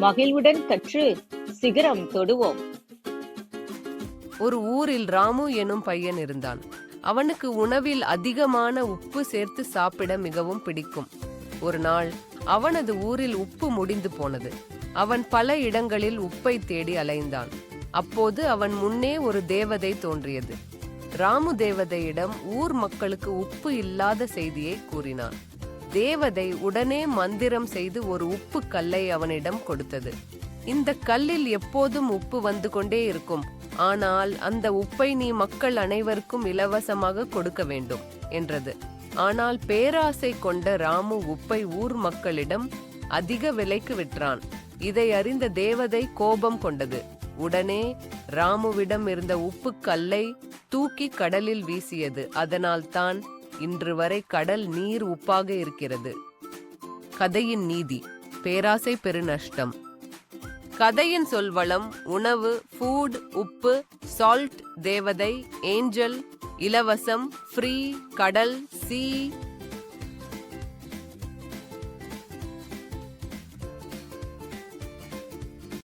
மகிழ்வுடன் கற்று சிகரம் தொடுவோம். ஒரு ஊரில் ராமு எனும் பையன் இருந்தான். அவனுக்கு உணவில் அதிகமான உப்பு சேர்த்து சாப்பிட மிகவும் பிடிக்கும். ஒரு நாள் அவனது ஊரில் உப்பு முடிந்து போனது. அவன் பல இடங்களில் உப்பை தேடி அலைந்தான். அப்போது அவன் முன்னே ஒரு தேவதை தோன்றியது. ராமு தேவதையிடம் ஊர் மக்களுக்கு உப்பு இல்லாத செய்தியை கூறினான். தேவதை உடனே மந்திரம் செய்து ஒரு உப்பு கல்லை அவனிடம் கொடுத்தது. இந்த கல்லில் எப்போதும் உப்பு வந்து கொண்டே இருக்கும், ஆனால் அந்த உப்பை நீ மக்கள் அனைவருக்கும் இலவசமாக கொடுக்க வேண்டும் என்றது. ஆனால் பேராசை கொண்ட ராமு உப்பை ஊர் மக்களிடம் அதிக விலைக்கு விற்றான். இதை அறிந்த தேவதை கோபம் கொண்டது. உடனே ராமுவிடம் இருந்த உப்பு கல்லை தூக்கி கடலில் வீசியது. அதனால் தான் இன்று வரை கடல் நீர் உப்பாக இருக்கிறது. கதையின் நீதி: பேராசை பெருநஷ்டம். கதையின் சொல்வளம்: உணவு, ஃபுட், உப்பு, சால்ட், தேவதை, ஏஞ்சல், இலவசம், ஃப்ரீ, கடல், சீ,